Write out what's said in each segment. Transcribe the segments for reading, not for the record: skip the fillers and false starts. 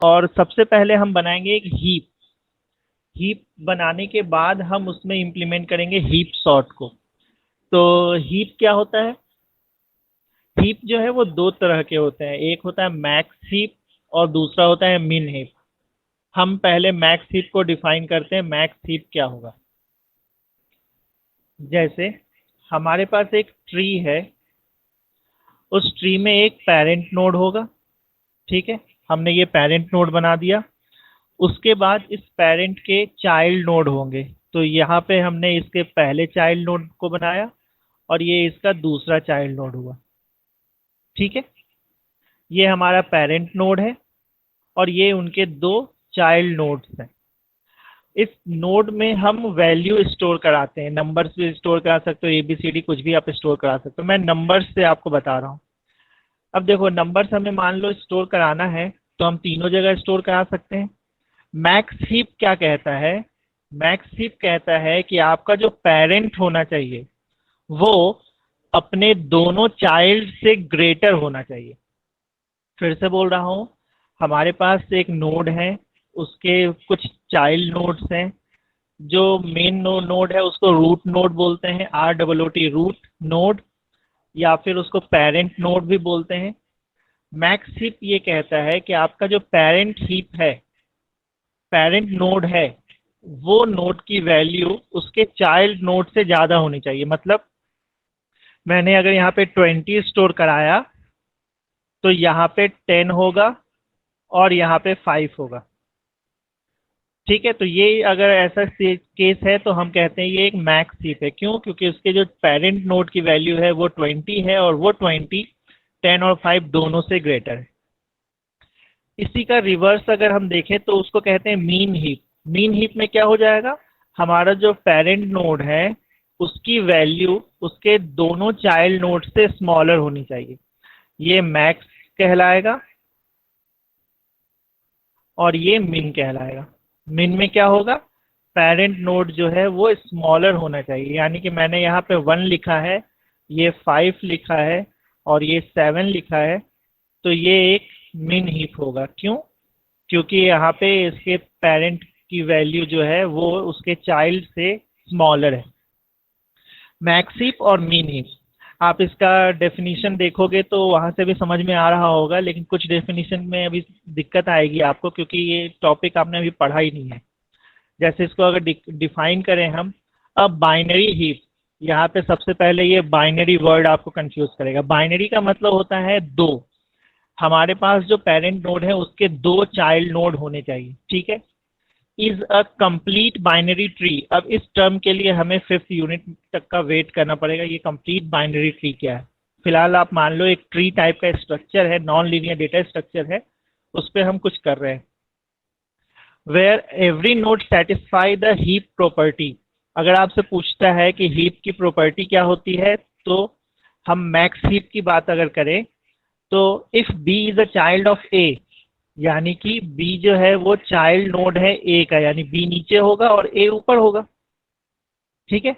और सबसे पहले हम बनाएंगे एक हीप। हीप बनाने के बाद हम उसमें इम्प्लीमेंट करेंगे हीप सॉर्ट को। तो हीप क्या होता है? हीप जो है वो दो तरह के होते हैं, एक होता है मैक्स हीप और दूसरा होता है मिन हीप। हम पहले मैक्स हीप को डिफाइन करते हैं। मैक्स हीप क्या होगा? जैसे हमारे पास एक ट्री है, उस ट्री में एक पेरेंट नोड होगा। ठीक है, हमने ये पेरेंट नोड बना दिया। उसके बाद इस पेरेंट के चाइल्ड नोड होंगे। तो यहाँ पे हमने इसके पहले चाइल्ड नोड को बनाया और ये इसका दूसरा चाइल्ड नोड हुआ। ठीक है, ये हमारा पेरेंट नोड है और ये उनके दो चाइल्ड नोड्स हैं। इस नोड में हम वैल्यू स्टोर कराते हैं। नंबर्स भी स्टोर करा सकते हो, एबीसीडी कुछ भी आप स्टोर करा सकते हो। मैं नंबर्स से आपको बता रहा हूँ। अब देखो, नंबर्स हमें मान लो स्टोर कराना है तो हम तीनों जगह स्टोर करा सकते हैं। मैक्स हीप क्या कहता है? मैक्स हीप कहता है कि आपका जो पेरेंट होना चाहिए वो अपने दोनों चाइल्ड से ग्रेटर होना चाहिए। फिर से बोल रहा हूँ, हमारे पास एक नोड है, उसके कुछ चाइल्ड नोड्स हैं। जो मेन नोड है उसको रूट नोड बोलते हैं, ROOT रूट नोड, या फिर उसको पेरेंट नोड भी बोलते हैं। मैक्स हीप ये कहता है कि आपका जो पेरेंट हीप है, पेरेंट नोड है, वो नोड की वैल्यू उसके चाइल्ड नोड से ज्यादा होनी चाहिए। मतलब मैंने अगर यहाँ पे 20 स्टोर कराया तो यहाँ पे 10 होगा और यहाँ पे 5 होगा। ठीक है, तो ये अगर ऐसा केस है तो हम कहते हैं ये एक मैक्स हीप है। क्यों? क्योंकि उसके जो पेरेंट नोड की वैल्यू है वो 20 है और वो 20 10 और 5 दोनों से ग्रेटर है। इसी का रिवर्स अगर हम देखें तो उसको कहते हैं मीन हीप। मीन हीप में क्या हो जाएगा? हमारा जो पेरेंट नोड है उसकी वैल्यू उसके दोनों चाइल्ड नोड से स्मॉलर होनी चाहिए। ये मैक्स कहलाएगा और ये मिन कहलाएगा। मिन में क्या होगा? पेरेंट नोड जो है वो स्मॉलर होना चाहिए। यानी कि मैंने यहाँ पे 1 लिखा है, ये 5 लिखा है और ये 7 लिखा है, तो ये एक मिन हीप होगा। क्यों? क्योंकि यहाँ पे इसके पेरेंट की वैल्यू जो है वो उसके चाइल्ड से स्मॉलर है। मैक्स हीप और मीन हीप, आप इसका डेफिनेशन देखोगे तो वहां से भी समझ में आ रहा होगा, लेकिन कुछ डेफिनेशन में अभी दिक्कत आएगी आपको, क्योंकि ये टॉपिक आपने अभी पढ़ा ही नहीं है। जैसे इसको अगर डिफाइन करें हम, अब बाइनरी हीप, यहाँ पे सबसे पहले ये बाइनरी वर्ड आपको कंफ्यूज करेगा। बाइनरी का मतलब होता है दो। हमारे पास जो पेरेंट नोड है उसके दो चाइल्ड नोड होने चाहिए। ठीक है, is a complete binary tree. अब इस टर्म के लिए हमें 5th यूनिट तक का वेट करना पड़ेगा। ये कंप्लीट बाइनरी ट्री क्या है? फिलहाल आप मान लो एक ट्री टाइप का स्ट्रक्चर है, नॉन लीनियर डेटा स्ट्रक्चर है, उस पर हम कुछ कर रहे हैं। Where every node satisfy the heap property. अगर आपसे पूछता है कि हीप की प्रॉपर्टी क्या होती है, तो हम मैक्स हीप की बात अगर करें तो if B is a child of A, यानी कि बी जो है वो चाइल्ड नोड है ए का, यानी बी नीचे होगा और ए ऊपर होगा। ठीक है,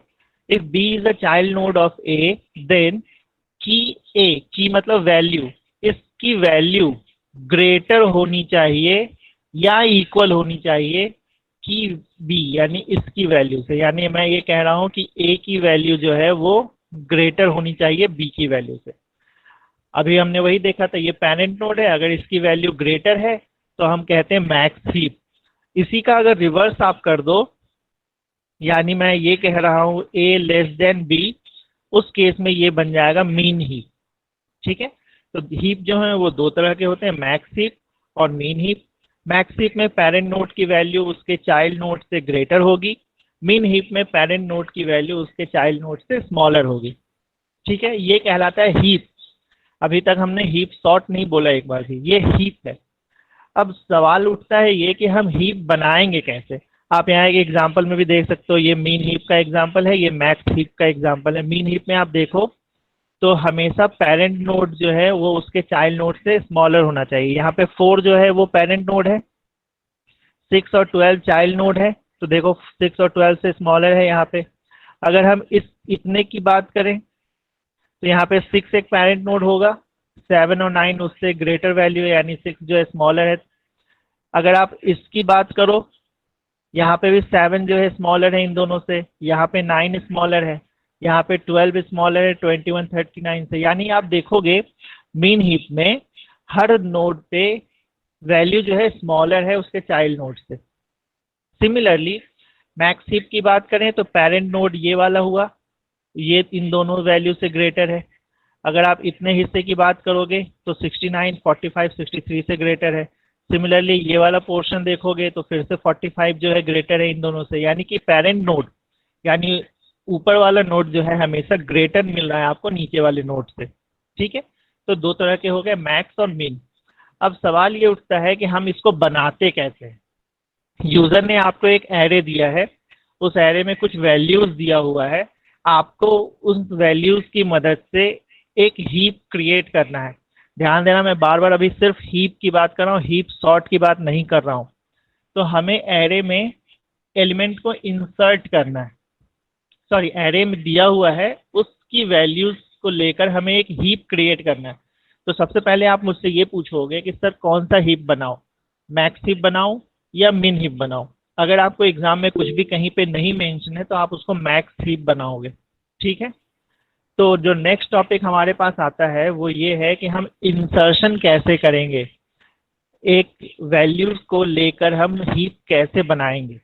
if B is a child node of A, then key A की मतलब वैल्यू, इसकी वैल्यू ग्रेटर होनी चाहिए या इक्वल होनी चाहिए की बी, यानी इसकी वैल्यू से। यानी मैं ये कह रहा हूं कि ए की वैल्यू जो है वो ग्रेटर होनी चाहिए बी की वैल्यू से। अभी हमने वही देखा था, ये पेरेंट नोड है, अगर इसकी वैल्यू ग्रेटर है तो हम कहते हैं मैक्स हीप। इसी का अगर रिवर्स आप कर दो, यानी मैं ये कह रहा हूं ए लेस देन बी, उस केस में ये बन जाएगा मीन हीप। ठीक है, तो हीप जो है वो दो तरह के होते हैं, मैक्स हीप और मीन हीप। मैक्स हीप में पेरेंट नोड की वैल्यू उसके चाइल्ड नोड से ग्रेटर होगी। मीन हीप में पेरेंट नोड की वैल्यू उसके चाइल्ड नोड से स्मॉलर होगी। ठीक है, ये कहलाता है हीप। अभी तक हमने हीप सॉर्ट नहीं बोला, एक बार भी ये हीप है। अब सवाल उठता है ये कि हम हीप बनाएंगे कैसे? आप यहाँ एक एग्जांपल में भी देख सकते हो, ये मीन हीप का एग्जांपल है, ये मैक्स हीप का एग्जांपल है। मीन हीप में आप देखो तो हमेशा पेरेंट नोड जो है वो उसके चाइल्ड नोड से स्मॉलर होना चाहिए। यहाँ पे 4 जो है वो पेरेंट नोड है, 6 और 12 चाइल्ड नोड है, तो देखो 6 और 12 से स्मॉलर है यहाँ पे। अगर हम इस इतने की बात करें तो यहाँ पे 6 एक पेरेंट नोड होगा, 7 और 9 उससे ग्रेटर वैल्यू है, यानी 6 जो है स्मॉलर है। अगर आप इसकी बात करो, यहाँ पे भी 7 जो है स्मॉलर है इन दोनों से, यहाँ पे 9 स्मॉलर है, यहाँ पे 12 स्मॉलर है 21 39 से। यानी आप देखोगे मीन हीप में हर नोड पे वैल्यू जो है स्मॉलर है उसके चाइल्ड नोड से। सिमिलरली मैक्स हीप की बात करें तो पेरेंट नोड ये वाला हुआ, ये इन दोनों वैल्यू से ग्रेटर है। अगर आप इतने हिस्से की बात करोगे तो 69 45 63 से ग्रेटर है। सिमिलरली ये वाला पोर्शन देखोगे तो फिर से 45 जो है ग्रेटर है इन दोनों से। यानी कि पेरेंट नोड यानी ऊपर वाला नोड जो है हमेशा ग्रेटर मिल रहा है आपको नीचे वाले नोड से। ठीक है, तो दो तरह के हो गए, मैक्स और मिन। अब सवाल ये उठता है कि हम इसको बनाते कैसे हैं। यूजर ने आपको एक एरे दिया है, उस एरे में कुछ वैल्यूज दिया हुआ है, आपको उस वैल्यूज की मदद से एक हीप क्रिएट करना है। ध्यान देना, मैं बार बार अभी सिर्फ हीप की बात कर रहा हूँ, हीप सॉर्ट की बात नहीं कर रहा हूँ। तो हमें एरे में एलिमेंट को इंसर्ट करना है, सॉरी एरे में दिया हुआ है उसकी वैल्यूज को लेकर हमें एक हीप क्रिएट करना है। तो सबसे पहले आप मुझसे ये पूछोगे कि सर कौन सा हीप बनाओ, मैक्स हीप बनाऊं या मिन हीप बनाऊं। अगर आपको एग्जाम में कुछ भी कहीं पे नहीं मेंशन है तो आप उसको मैक्स हीप बनाओगे। ठीक है, तो जो नेक्स्ट टॉपिक हमारे पास आता है वो ये है कि हम इंसर्शन कैसे करेंगे, एक वैल्यूज को लेकर हम हीप कैसे बनाएंगे।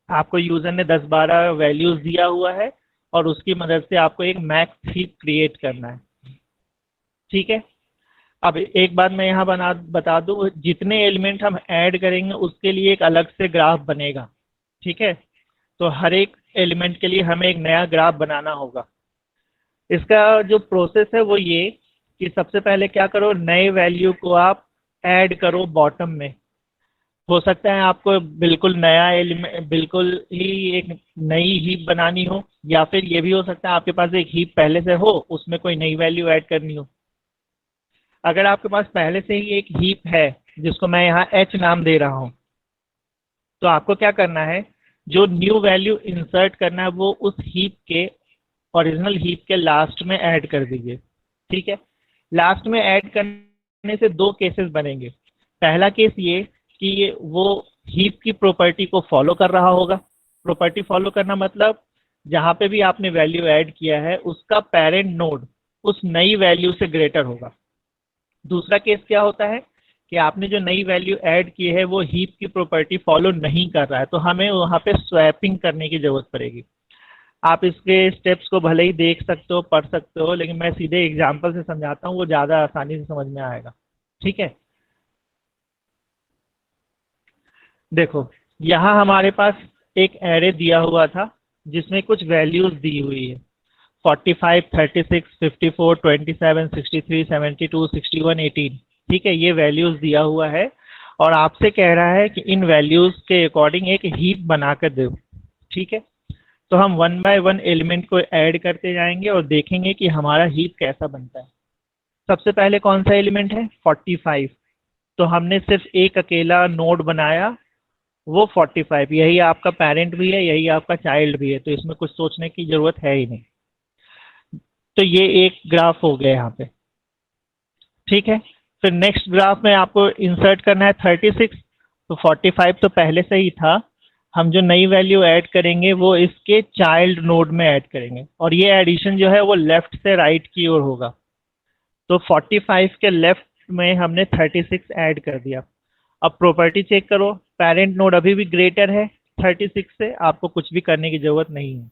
आपको यूजर ने 10-12 वैल्यूज दिया हुआ है और उसकी मदद से आपको एक मैक्स हीप क्रिएट करना है। ठीक है, अब एक बात मैं यहाँ बता दूं, जितने एलिमेंट हम ऐड करेंगे उसके लिए एक अलग से ग्राफ बनेगा। ठीक है, तो हर एक एलिमेंट के लिए हमें एक नया ग्राफ बनाना होगा। इसका जो प्रोसेस है वो ये कि सबसे पहले क्या करो, नए वैल्यू को आप ऐड करो बॉटम में। हो सकता है आपको बिल्कुल नया एलिमेंट, बिल्कुल ही एक नई हीप बनानी हो, या फिर ये भी हो सकता है आपके पास एक हीप पहले से हो उसमें कोई नई वैल्यू ऐड करनी हो। अगर आपके पास पहले से ही एक हीप है जिसको मैं यहाँ एच नाम दे रहा हूँ, तो आपको क्या करना है, जो न्यू वैल्यू इंसर्ट करना है वो उस हीप के ओरिजिनल हीप के लास्ट में ऐड कर दीजिए। ठीक है, लास्ट में ऐड करने से दो केसेस बनेंगे। पहला केस ये कि ये वो हीप की प्रॉपर्टी को फॉलो कर रहा होगा। प्रॉपर्टी फॉलो करना मतलब जहाँ पे भी आपने वैल्यू ऐड किया है उसका पेरेंट नोड उस नई वैल्यू से ग्रेटर होगा। दूसरा केस क्या होता है कि आपने जो नई वैल्यू ऐड की है वो हीप की प्रॉपर्टी फॉलो नहीं कर रहा है, तो हमें वहाँ पे स्वैपिंग करने की जरूरत पड़ेगी। आप इसके स्टेप्स को भले ही देख सकते हो, पढ़ सकते हो, लेकिन मैं सीधे एग्जांपल से समझाता हूँ, वो ज़्यादा आसानी से समझ में आएगा। ठीक है, देखो यहाँ हमारे पास एक एरे दिया हुआ था जिसमें कुछ वैल्यूज दी हुई है, 45 36 54 27 63 72 61 18। ठीक है, ये वैल्यूज दिया हुआ है और आपसे कह रहा है कि इन वैल्यूज के अकॉर्डिंग एक हीप बनाकर दो। ठीक है, तो हम वन बाय वन एलिमेंट को ऐड करते जाएंगे और देखेंगे कि हमारा हीप कैसा बनता है। सबसे पहले कौन सा एलिमेंट है, 45। तो हमने सिर्फ एक अकेला नोड बनाया, वो 45, यही आपका पेरेंट भी है, यही आपका चाइल्ड भी है, तो इसमें कुछ सोचने की जरूरत है ही नहीं। तो ये एक ग्राफ हो गया यहाँ पे। ठीक है, फिर नेक्स्ट ग्राफ में आपको इंसर्ट करना है 36। तो 45 तो पहले से ही था, हम जो नई वैल्यू ऐड करेंगे वो इसके चाइल्ड नोड में ऐड करेंगे और ये एडिशन जो है वो लेफ्ट से राइट की ओर होगा। तो 45 के लेफ्ट में हमने 36 ऐड कर दिया। अब प्रॉपर्टी चेक करो, पेरेंट नोड अभी भी ग्रेटर है 36 से, आपको कुछ भी करने की जरूरत नहीं है।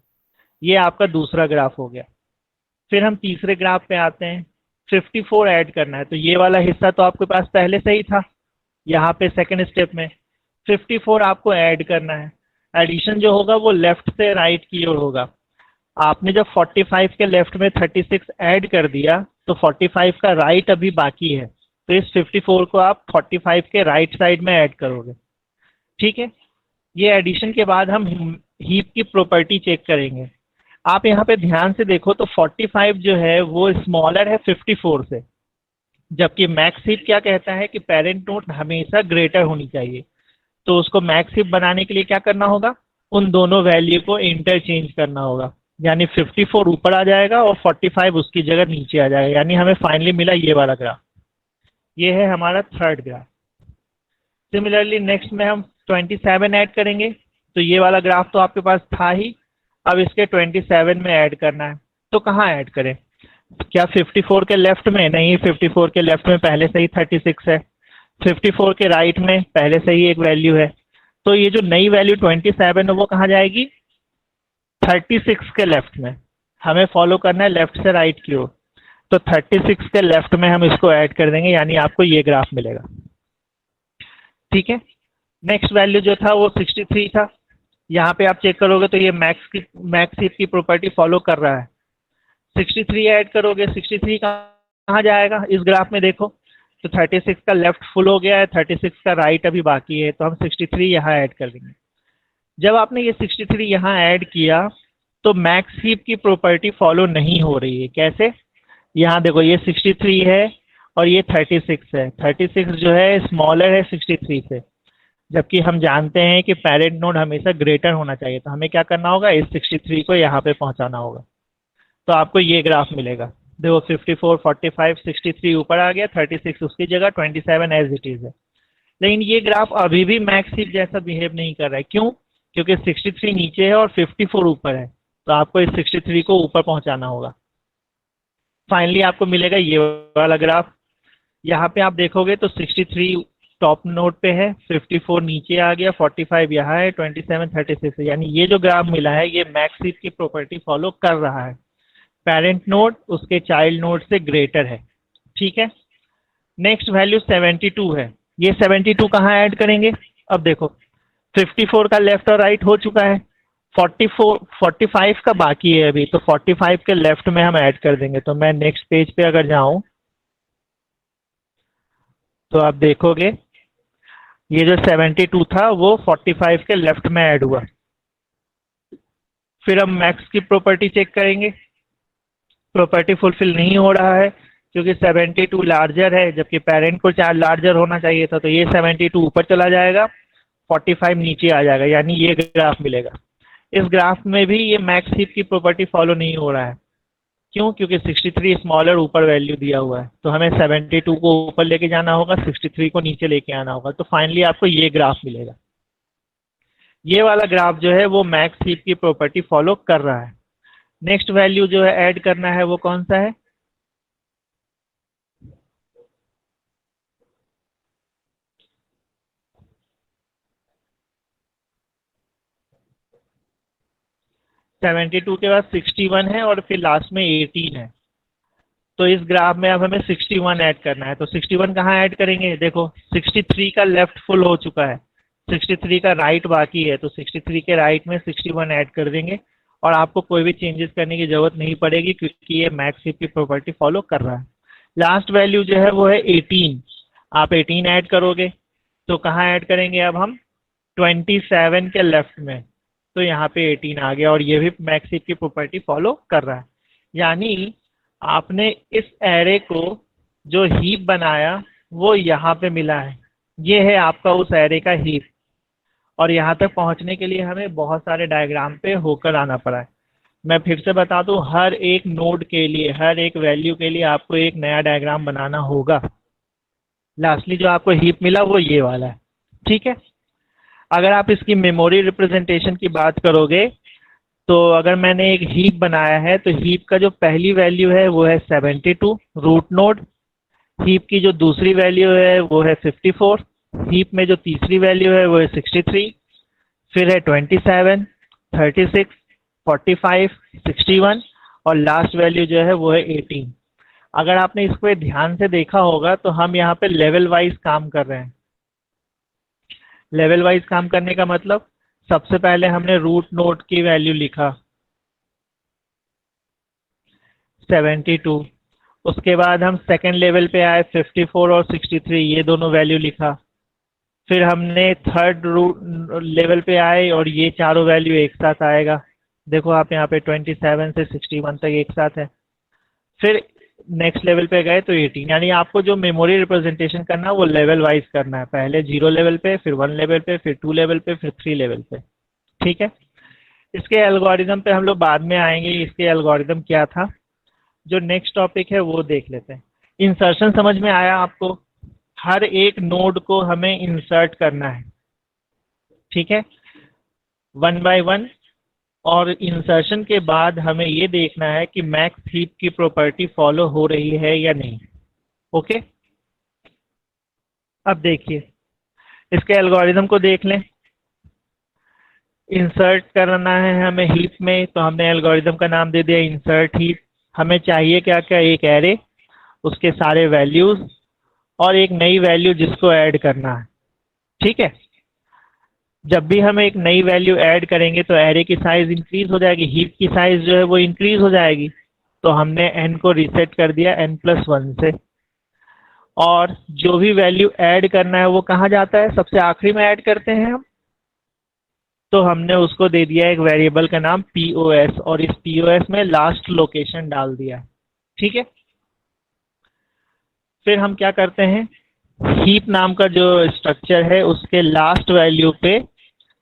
ये आपका दूसरा ग्राफ हो गया। फिर हम तीसरे ग्राफ पे आते हैं, 54 ऐड करना है। तो ये वाला हिस्सा तो आपके पास पहले से ही था, यहाँ पे सेकंड स्टेप में 54 आपको ऐड करना है। एडिशन जो होगा वो लेफ्ट से राइट की ओर होगा। आपने जब 45 के लेफ्ट में 36 ऐड कर दिया तो 45 का राइट अभी बाकी है, तो इस 54 को आप 45 के राइट साइड में ऐड करोगे। ठीक है, ये एडिशन के बाद हम हीप की प्रॉपर्टी चेक करेंगे। आप यहाँ पे ध्यान से देखो तो 45 जो है वो स्मॉलर है 54 से, जबकि मैक्स हीप क्या कहता है कि पेरेंट नोड हमेशा ग्रेटर होनी चाहिए। तो उसको मैक्स हीप बनाने के लिए क्या करना होगा, उन दोनों वैल्यू को इंटरचेंज करना होगा, यानी 54 ऊपर आ जाएगा और 45 उसकी जगह नीचे आ जाएगा, यानी हमें फाइनली मिला ये वाला ग्राफ। ये है हमारा थर्ड ग्राफ। सिमिलरली नेक्स्ट में हम 27 ऐड करेंगे, तो ये वाला ग्राफ तो आपके पास था ही, अब इसके 27 में ऐड करना है। तो कहाँ ऐड करें? क्या 54 के लेफ्ट में? नहीं, 54 के लेफ्ट में पहले से ही 36 है। 54 के राइट में पहले से ही एक वैल्यू है। तो ये जो नई वैल्यू 27 है वो कहाँ जाएगी? 36 के लेफ्ट में। हमें फॉलो करना है लेफ्ट से राइट की ओर, तो 36 के लेफ्ट में हम इसको ऐड कर देंगे, यानी आपको ये ग्राफ मिलेगा। ठीक है। नेक्स्ट वैल्यू जो था वो 63 था। यहाँ पे आप चेक करोगे तो ये मैक्स हीप की प्रॉपर्टी फॉलो कर रहा है। 63 ऐड करोगे, 63 कहाँ जाएगा इस ग्राफ में? देखो तो 36 का लेफ्ट फुल हो गया है, 36 का राइट अभी बाकी है, तो हम 63 यहाँ ऐड कर देंगे। जब आपने ये 63 यहाँ ऐड किया तो मैक्स हीप की प्रॉपर्टी फॉलो नहीं हो रही है। कैसे? यहाँ देखो ये 63 है और ये 36 है। 36 जो है स्मॉलर है 63 से, जबकि हम जानते हैं कि पेरेंट नोड हमेशा ग्रेटर होना चाहिए। तो हमें क्या करना होगा? इस 63 को यहाँ पे पहुँचाना होगा, तो आपको ये ग्राफ मिलेगा। देखो 54, 45, 63 ऊपर आ गया, 36 उसकी जगह, 27 एज इट इज है। लेकिन ये ग्राफ अभी भी मैक्स हीप जैसा बिहेव नहीं कर रहा है। क्यों? क्योंकि 63 नीचे है और 54 ऊपर है, तो आपको इस 63 को ऊपर पहुंचाना होगा। फाइनली आपको मिलेगा ये वाला ग्राफ। यहाँ पे आप देखोगे तो 63 टॉप नोड पे है, 54 नीचे आ गया, 45 यहाँ है, 27 36 है। यानी ये जो ग्राफ मिला है ये मैक्स हीप की प्रॉपर्टी फॉलो कर रहा है। पेरेंट नोड उसके चाइल्ड नोड से ग्रेटर है। ठीक है। नेक्स्ट वैल्यू 72 है। ये 72 कहाँ ऐड करेंगे? अब देखो 54 का लेफ्ट और राइट हो चुका है, 45 का बाकी है अभी, तो 45 के लेफ्ट में हम ऐड कर देंगे। तो मैं नेक्स्ट पेज पे अगर जाऊं तो आप देखोगे ये जो 72 था वो 45 के लेफ्ट में ऐड हुआ। फिर हम मैक्स की प्रॉपर्टी चेक करेंगे, प्रॉपर्टी फुलफिल नहीं हो रहा है क्योंकि 72 लार्जर है, जबकि पेरेंट को चार लार्जर होना चाहिए था। तो ये 72 ऊपर चला जाएगा, 45 नीचे आ जाएगा, यानी ये ग्राफ मिलेगा। इस ग्राफ में भी ये मैक्स हीप की प्रॉपर्टी फॉलो नहीं हो रहा है। क्यों? क्योंकि 63 स्मॉलर ऊपर वैल्यू दिया हुआ है, तो हमें 72 को ऊपर लेके जाना होगा, 63 को नीचे लेके आना होगा। तो फाइनली आपको ये ग्राफ मिलेगा। ये वाला ग्राफ जो है वो मैक्स हीप की प्रॉपर्टी फॉलो कर रहा है। नेक्स्ट वैल्यू जो है ऐड करना है वो कौन सा है? सेवेंटी टू के बाद 61 है और फिर लास्ट में 18 है। तो इस ग्राफ में अब हमें 61 ऐड करना है। तो 61 कहाँ ऐड करेंगे? देखो 63 का लेफ्ट फुल हो चुका है, 63 का राइट बाकी है, तो 63 के राइट में 61 ऐड कर देंगे और आपको कोई भी चेंजेस करने की जरूरत नहीं पड़ेगी क्योंकि ये मैक्स हीप की प्रॉपर्टी फॉलो कर रहा है। लास्ट वैल्यू जो है वो है 18। आप 18 ऐड करोगे तो कहाँ ऐड करेंगे अब हम? 27 के लेफ्ट में, तो यहाँ पे 18 आ गया और ये भी मैक्स हीप की प्रॉपर्टी फॉलो कर रहा है। यानी आपने इस एरे को जो हीप बनाया वो यहाँ पे मिला है, ये है आपका उस एरे का हीप। और यहाँ तक पहुँचने के लिए हमें बहुत सारे डायग्राम पे होकर आना पड़ा है। मैं फिर से बता दूं, हर एक नोड के लिए, हर एक वैल्यू के लिए आपको एक नया डायग्राम बनाना होगा। लास्टली जो आपको हीप मिला वो ये वाला है। ठीक है। अगर आप इसकी मेमोरी रिप्रेजेंटेशन की बात करोगे तो अगर मैंने एक हीप बनाया है तो हीप का जो पहली वैल्यू है वो है 72 रूट नोड, हीप की जो दूसरी वैल्यू है वो है 54, हीप में जो तीसरी वैल्यू है वो है 63, फिर है 27, 36, 45, 61 और लास्ट वैल्यू जो है वो है 18। अगर आपने इसको ध्यान से देखा होगा तो हम यहाँ पे लेवल वाइज काम कर रहे हैं। लेवल वाइज काम करने का मतलब, सबसे पहले हमने रूट नोड की वैल्यू लिखा 72, उसके बाद हम सेकेंड लेवल पे आए 54 और 63, ये दोनों वैल्यू लिखा। फिर हमने थर्ड रूट लेवल पे आए और ये चारों वैल्यू एक साथ आएगा। देखो आप यहाँ पे 27 से 61 तक एक साथ है। फिर नेक्स्ट लेवल पे गए तो 18। यानी आपको जो मेमोरी रिप्रेजेंटेशन करना है वो लेवल वाइज करना है, पहले 0 लेवल पे, फिर 1 लेवल पे, फिर 2 लेवल पे, फिर 3 लेवल पे। ठीक है। इसके एल्गोरिदम पे हम लोग बाद में आएंगे, इसके एल्गोरिदम क्या था। जो नेक्स्ट टॉपिक है वो देख लेते हैं। इंसर्शन समझ में आया आपको? हर एक नोड को हमें इंसर्ट करना है, ठीक है, वन बाय वन। और इंसर्शन के बाद हमें ये देखना है कि मैक्स हीप की प्रॉपर्टी फॉलो हो रही है या नहीं। ओके, अब देखिए इसके एल्गोरिदम को देख लें। इंसर्ट करना है हमें हीप में, तो हमने एल्गोरिदम का नाम दे दिया इंसर्ट हीप। हमें चाहिए क्या क्या, एक एरे, उसके सारे वैल्यूज, और एक नई वैल्यू जिसको ऐड करना है, ठीक है। जब भी हम एक नई वैल्यू ऐड करेंगे तो एरे की साइज इंक्रीज हो जाएगी, हीप की साइज जो है वो इंक्रीज हो जाएगी। तो हमने एन को रीसेट कर दिया n+1 से। और जो भी वैल्यू ऐड करना है वो कहाँ जाता है, सबसे आखिरी में ऐड करते हैं हम। तो हमने उसको दे दिया एक वेरिएबल का नाम पीओएस, और इस पीओएस में लास्ट लोकेशन डाल दिया, ठीक है। फिर हम क्या करते हैं, हीप नाम का जो स्ट्रक्चर है उसके लास्ट वैल्यू पे,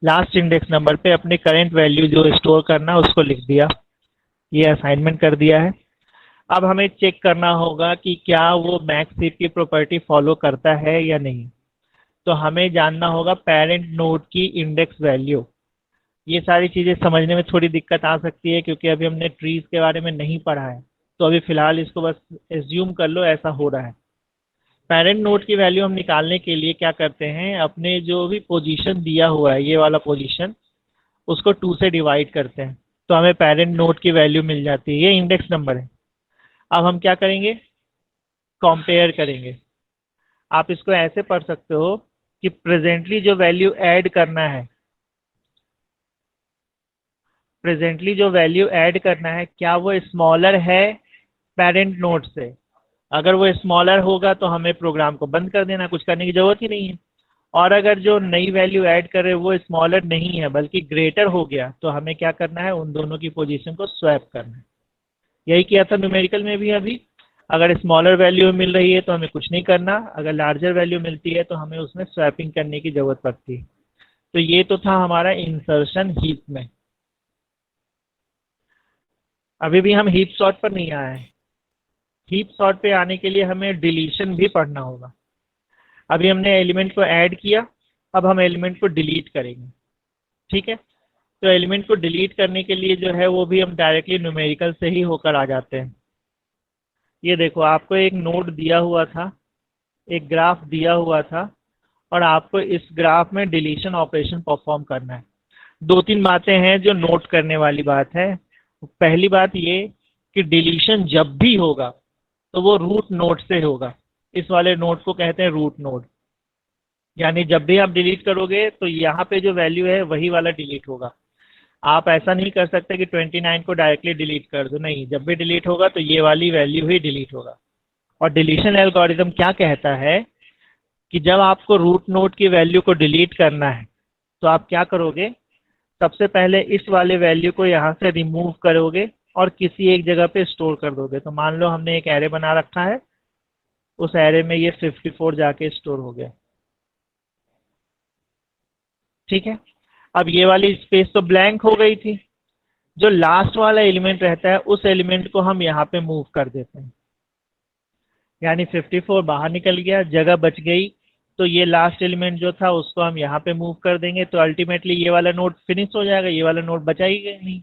लास्ट इंडेक्स नंबर पे अपने करंट वैल्यू जो स्टोर करना है उसको लिख दिया। ये असाइनमेंट कर दिया है। अब हमें चेक करना होगा कि क्या वो मैक्स हीप की प्रॉपर्टी फॉलो करता है या नहीं। तो हमें जानना होगा पेरेंट नोड की इंडेक्स वैल्यू। ये सारी चीज़ें समझने में थोड़ी दिक्कत आ सकती है क्योंकि अभी हमने ट्रीज के बारे में नहीं पढ़ा है। तो अभी फिलहाल इसको बस एज्यूम कर लो ऐसा हो रहा है। पेरेंट नोड की वैल्यू हम निकालने के लिए क्या करते हैं, अपने जो भी पोजीशन दिया हुआ है ये वाला पोजीशन, उसको 2 से डिवाइड करते हैं, तो हमें पेरेंट नोड की वैल्यू मिल जाती है। ये इंडेक्स नंबर है। अब हम क्या करेंगे, कंपेयर करेंगे। आप इसको ऐसे पढ़ सकते हो कि प्रेजेंटली जो वैल्यू ऐड करना है, प्रेजेंटली जो वैल्यू ऐड करना है क्या वो स्मॉलर है पेरेंट नोड से। अगर वो स्मॉलर होगा तो हमें प्रोग्राम को बंद कर देना, कुछ करने की जरूरत ही नहीं है। और अगर जो नई वैल्यू ऐड कर रहे हैं वो स्मॉलर नहीं है बल्कि ग्रेटर हो गया, तो हमें क्या करना है, उन दोनों की पोजीशन को स्वैप करना है। यही किया था न्यूमेरिकल में भी अभी। अगर स्मॉलर वैल्यू मिल रही है तो हमें कुछ नहीं करना, अगर लार्जर वैल्यू मिलती है तो हमें उसमें स्वैपिंग करने की जरूरत पड़ती है। तो ये तो था हमारा इंसर्शन हीप में। अभी भी हम हीप सॉर्ट पर नहीं आए हैं। हीप सॉर्ट पे आने के लिए हमें डिलीशन भी पढ़ना होगा। अभी हमने एलिमेंट को ऐड किया, अब हम एलिमेंट को डिलीट करेंगे, ठीक है। तो एलिमेंट को डिलीट करने के लिए जो है वो भी हम डायरेक्टली न्यूमेरिकल से ही होकर आ जाते हैं। ये देखो आपको एक नोड दिया हुआ था, एक ग्राफ दिया हुआ था, और आपको इस ग्राफ में डिलीशन ऑपरेशन परफॉर्म करना है। दो तीन बातें हैं जो नोट करने वाली बात है। पहली बात ये कि डिलीशन जब भी होगा तो वो रूट नोड से होगा। इस वाले नोड को कहते हैं रूट नोड। यानी जब भी आप डिलीट करोगे तो यहाँ पे जो वैल्यू है वही वाला डिलीट होगा। आप ऐसा नहीं कर सकते कि 29 को डायरेक्टली डिलीट कर दो, नहीं, जब भी डिलीट होगा तो ये वाली वैल्यू ही डिलीट होगा। और डिलीशन एल्गोरिदम क्या कहता है कि जब आपको रूट नोड की वैल्यू को डिलीट करना है तो आप क्या करोगे, सबसे पहले इस वाले वैल्यू को यहाँ से रिमूव करोगे और किसी एक जगह पे स्टोर कर दोगे। तो मान लो हमने एक एरे बना रखा है, उस एरे में ये 54 जाके स्टोर हो गया, ठीक है। अब ये वाली स्पेस तो ब्लैंक हो गई थी। जो लास्ट वाला एलिमेंट रहता है उस एलिमेंट को हम यहाँ पे मूव कर देते हैं, यानी 54 बाहर निकल गया, जगह बच गई। तो ये लास्ट एलिमेंट जो था उसको हम यहाँ पे मूव कर देंगे, तो अल्टीमेटली ये वाला नोड फिनिश हो जाएगा, ये वाला नोड बचा ही नहीं।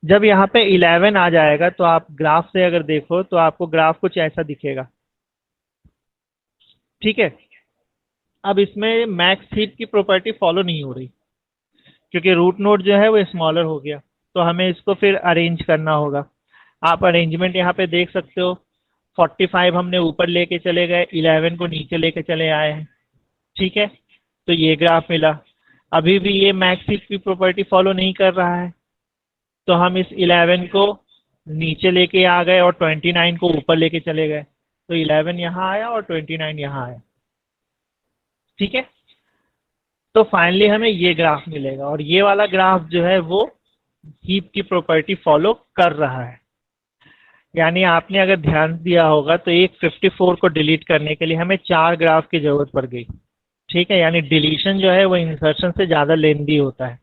जब यहाँ पे 11 आ जाएगा तो आप ग्राफ से अगर देखो तो आपको ग्राफ कुछ ऐसा दिखेगा, ठीक है। अब इसमें मैक्स हीप की प्रॉपर्टी फॉलो नहीं हो रही क्योंकि रूट नोड जो है वो स्मॉलर हो गया। तो हमें इसको फिर अरेंज करना होगा। आप अरेंजमेंट यहाँ पे देख सकते हो, 45 हमने ऊपर लेके चले गए, 11 को नीचे लेके चले आए हैं, ठीक है। तो ये ग्राफ मिला। अभी भी ये मैक्स हीप की प्रॉपर्टी फॉलो नहीं कर रहा है, तो हम इस 11 को नीचे लेके आ गए और 29 को ऊपर लेके चले गए। तो 11 यहाँ आया और 29 यहाँ आया, ठीक है। तो फाइनली हमें ये ग्राफ मिलेगा, और ये वाला ग्राफ जो है वो हीप की प्रॉपर्टी फॉलो कर रहा है। यानी आपने अगर ध्यान दिया होगा तो एक 54 को डिलीट करने के लिए हमें 4 ग्राफ की जरूरत पड़ गई, ठीक है। यानी डिलीशन जो है वो इंसर्शन से ज़्यादा लेंदी होता है।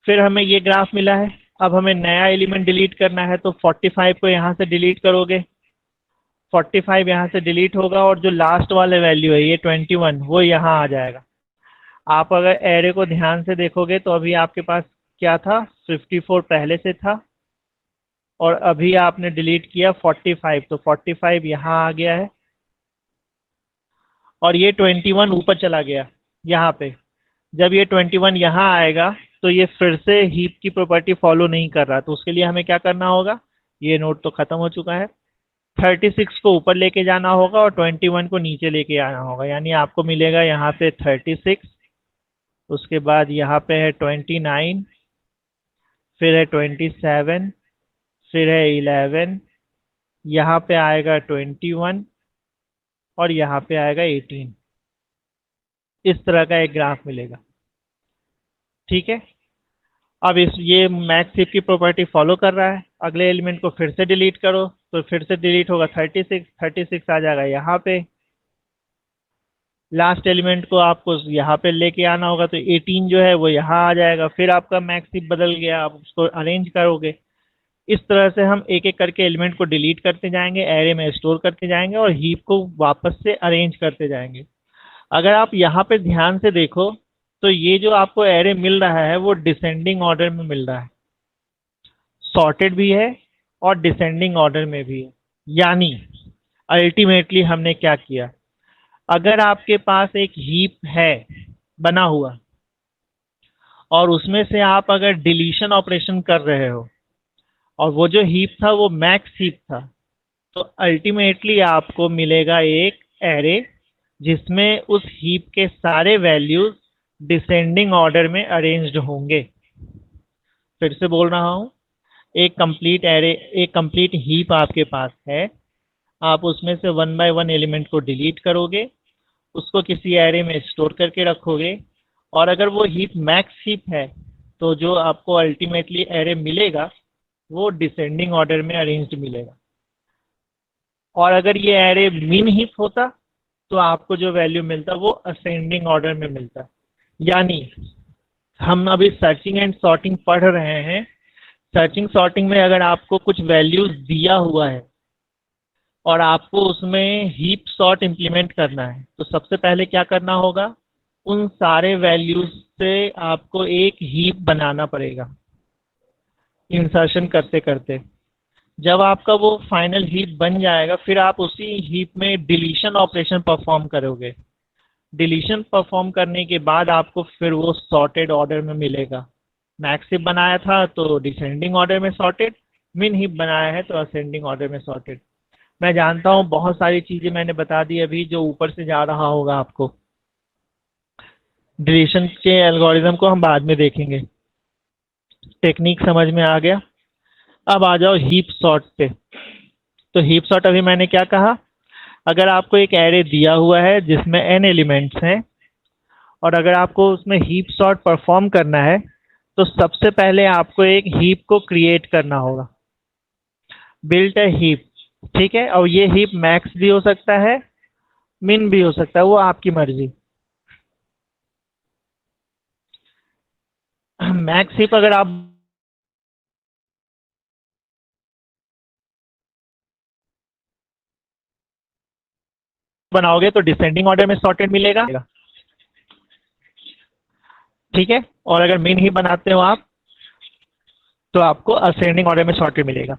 फिर हमें ये ग्राफ मिला है। अब हमें नया एलिमेंट डिलीट करना है, तो 45 को यहाँ से डिलीट करोगे 45 यहाँ से डिलीट होगा और जो लास्ट वाले वैल्यू है ये 21 वो यहाँ आ जाएगा। आप अगर एरे को ध्यान से देखोगे तो अभी आपके पास क्या था, 54 पहले से था और अभी आपने डिलीट किया 45, तो 45 यहाँ आ गया है और ये 21 ऊपर चला गया यहाँ पे। जब ये 21 यहाँ आएगा तो ये फिर से हीप की प्रॉपर्टी फॉलो नहीं कर रहा, तो उसके लिए हमें क्या करना होगा, ये नोड तो खत्म हो चुका है, 36 को ऊपर लेके जाना होगा और 21 को नीचे लेके आना होगा। यानी आपको मिलेगा यहाँ पे 36, उसके बाद यहाँ पे है 29, फिर है 27, फिर है 11, यहाँ पे आएगा 21 और यहाँ पे आएगा 18। इस तरह का एक ग्राफ मिलेगा। ठीक है, अब इस ये मैक्स हीप की प्रॉपर्टी फॉलो कर रहा है। अगले एलिमेंट को फिर से डिलीट करो तो फिर से डिलीट होगा 36, 36 आ जाएगा यहाँ पे। लास्ट एलिमेंट को आपको यहाँ पे लेके आना होगा तो 18 जो है वो यहाँ आ जाएगा। फिर आपका मैक्स हीप बदल गया, आप उसको अरेंज करोगे। इस तरह से हम एक एक करके एलिमेंट को डिलीट करते जाएंगे, एरे में स्टोर करते जाएंगे और हीप को वापस से अरेंज करते जाएंगे। अगर आप यहाँ पे ध्यान से देखो तो ये जो आपको एरे मिल रहा है वो डिसेंडिंग ऑर्डर में मिल रहा है, सॉर्टेड भी है और डिसेंडिंग ऑर्डर में भी है। यानी अल्टीमेटली हमने क्या किया, अगर आपके पास एक हीप है बना हुआ और उसमें से आप अगर डिलीशन ऑपरेशन कर रहे हो और वो जो हीप था वो मैक्स हीप था, तो अल्टीमेटली आपको मिलेगा एक एरे जिसमें उस हीप के सारे वैल्यूज डिसेंडिंग ऑर्डर में अरेंज्ड होंगे। फिर से बोल रहा हूं, एक कंप्लीट एरे, एक कंप्लीट हीप आपके पास है, आप उसमें से 1 बाय 1 एलिमेंट को डिलीट करोगे, उसको किसी एरे में स्टोर करके रखोगे और अगर वो हीप मैक्स हीप है तो जो आपको अल्टीमेटली एरे मिलेगा वो डिसेंडिंग ऑर्डर में अरेंज्ड मिलेगा। और अगर ये एरे मिन हीप होता तो आपको जो वैल्यू मिलता वो असेंडिंग ऑर्डर में मिलता। यानी हम अभी सर्चिंग एंड सॉर्टिंग पढ़ रहे हैं। सर्चिंग सॉर्टिंग में अगर आपको कुछ वैल्यूज दिया हुआ है और आपको उसमें हीप सॉर्ट इंप्लीमेंट करना है तो सबसे पहले क्या करना होगा, उन सारे वैल्यूज से आपको एक हीप बनाना पड़ेगा इंसर्शन करते करते। जब आपका वो फाइनल हीप बन जाएगा फिर आप उसी हीप में डिलीशन ऑपरेशन परफॉर्म करोगे। डिलीशन परफॉर्म करने के बाद आपको फिर वो सॉर्टेड ऑर्डर में मिलेगा। मैक्स हीप बनाया था तो डिसेंडिंग ऑर्डर में सॉर्टेड, मिन हीप बनाया है तो असेंडिंग ऑर्डर में सॉर्टेड। मैं जानता हूँ बहुत सारी चीजें मैंने बता दी अभी जो ऊपर से जा रहा होगा आपको। डिलीशन के एल्गोरिज्म को हम बाद में देखेंगे। टेक्निक समझ में आ गया। अब आ जाओ हीप सॉर्ट पे। तो हीप सॉर्ट अभी मैंने क्या कहा, अगर आपको एक एरे दिया हुआ है जिसमें n एलिमेंट्स हैं और अगर आपको उसमें हीप सॉर्ट परफॉर्म करना है तो सबसे पहले आपको एक हीप को क्रिएट करना होगा, बिल्ट अ हीप। ठीक है, और ये हीप मैक्स भी हो सकता है, मिन भी हो सकता है, वो आपकी मर्जी। मैक्स हीप अगर आप बनाओगे तो डिसेंडिंग ऑर्डर में सॉर्टेड मिलेगा। ठीक है, और अगर मिन हीप बनाते हो आप तो आपको असेंडिंग ऑर्डर में सॉर्टेड मिलेगा।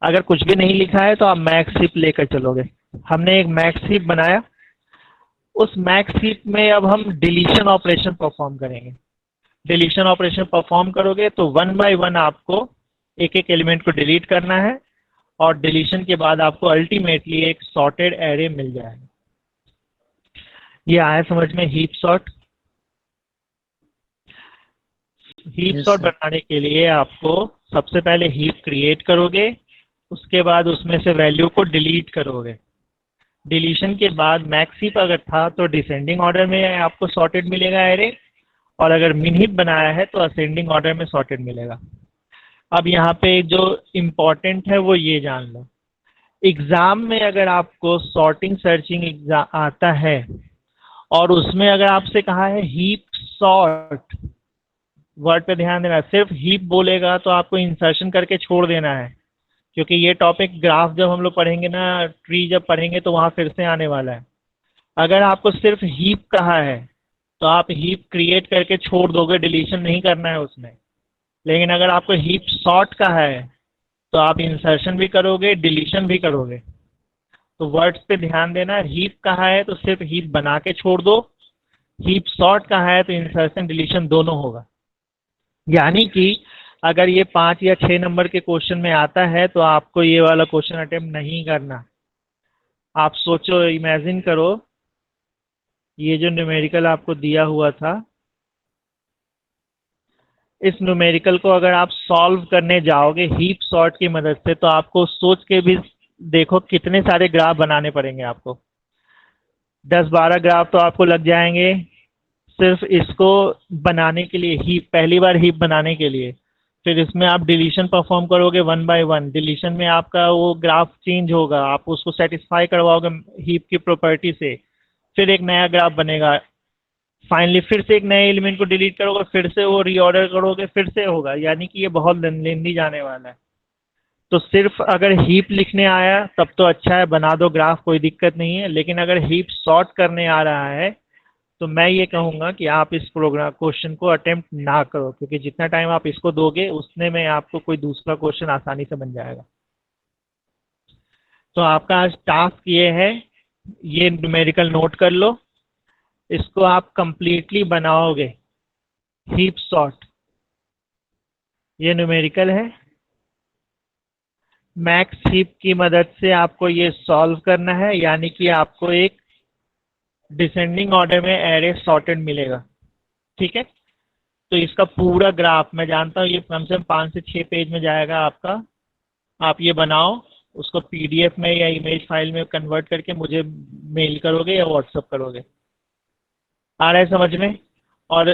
अगर कुछ भी नहीं लिखा है तो आप मैक्स हीप लेकर चलोगे। हमने एक मैक्स हीप बनाया, उस मैक्स हीप में अब हम डिलीशन ऑपरेशन परफॉर्म करेंगे। डिलीशन ऑपरेशन परफॉर्म करोगे तो 1 बाय 1 आपको एक एक एलिमेंट को डिलीट करना है और डिलीशन के बाद आपको अल्टीमेटली एक सॉर्टेड एरे मिल जाएगा। ये आया समझ में heap sort. Heap yes sort sir. बनाने के लिए आपको सबसे पहले हीप क्रिएट करोगे, उसके बाद उसमें से वैल्यू को डिलीट करोगे। डिलीशन के बाद मैक्स हीप अगर था तो डिसेंडिंग ऑर्डर में आपको सॉर्टेड मिलेगा एरे, और अगर मिन हीप बनाया है तो असेंडिंग ऑर्डर में सॉर्टेड मिलेगा। अब यहाँ पे जो इम्पोर्टेंट है वो ये जान लो, एग्जाम में अगर आपको सॉर्टिंग सर्चिंग एग्जाम आता है और उसमें अगर आपसे कहा है हीप सॉर्ट, वर्ड पे ध्यान देना, सिर्फ हीप बोलेगा तो आपको इंसर्शन करके छोड़ देना है, क्योंकि ये टॉपिक ग्राफ जब हम लोग पढ़ेंगे ना, ट्री जब पढ़ेंगे तो वहाँ फिर से आने वाला है। अगर आपको सिर्फ हीप कहा है तो आप हीप क्रिएट करके छोड़ दोगे, डिलीशन नहीं करना है उसमें। लेकिन अगर आपको हीप सॉर्ट कहा है तो आप इंसर्शन भी करोगे, डिलीशन भी करोगे। तो वर्ड्स पे ध्यान देना। हीप कहा है तो सिर्फ हीप बना के छोड़ दो, हीप सॉर्ट कहा है तो इंसर्शन डिलीशन दोनों होगा। यानी कि अगर ये 5 या 6 नंबर के क्वेश्चन में आता है तो आपको ये वाला क्वेश्चन अटेम्प्ट नहीं करना। आप सोचो, इमेजिन करो, ये जो न्यूमेरिकल आपको दिया हुआ था, इस न्यूमेरिकल को अगर आप सॉल्व करने जाओगे हीप सॉर्ट की मदद से तो आपको सोच के भी देखो कितने सारे ग्राफ बनाने पड़ेंगे आपको। 10-12 ग्राफ तो आपको लग जाएंगे सिर्फ इसको बनाने के लिए, हीप पहली बार हीप बनाने के लिए। फिर इसमें आप डिलीशन परफॉर्म करोगे 1 बाय 1। डिलीशन में आपका वो ग्राफ चेंज होगा, आप उसको सेटिस्फाई करवाओगे हीप की प्रॉपर्टी से, फिर एक नया ग्राफ बनेगा। फाइनली फिर से एक नए एलिमेंट को डिलीट करोगे, फिर से वो रीऑर्डर करोगे, फिर से होगा। यानी कि ये बहुत लेंदी जाने वाला है। तो सिर्फ अगर हीप लिखने आया तब तो अच्छा है, बना दो ग्राफ, कोई दिक्कत नहीं है। लेकिन अगर हीप सॉर्ट करने आ रहा है तो मैं ये कहूंगा कि आप इस प्रोग्राम क्वेश्चन को अटेम्प्ट ना करो, क्योंकि जितना टाइम आप इसको दोगे उतने में आपको कोई दूसरा क्वेश्चन आसानी से बन जाएगा। तो आपका आज टास्क ये है, ये न्यूमेरिकल नोट कर लो, इसको आप कंप्लीटली बनाओगे हीप सॉर्ट। ये न्यूमेरिकल है, मैक्स हीप की मदद से आपको ये सॉल्व करना है। यानी कि आपको एक डिसेंडिंग ऑर्डर में एरे सॉर्टेड मिलेगा। ठीक है, तो इसका पूरा ग्राफ मैं जानता हूँ ये कम से कम 5 से 6 पेज में जाएगा आपका। आप ये बनाओ, उसको पीडीएफ में या इमेज फाइल में कन्वर्ट करके मुझे मेल करोगे या व्हाट्सअप करोगे। आ रहा है समझ में? और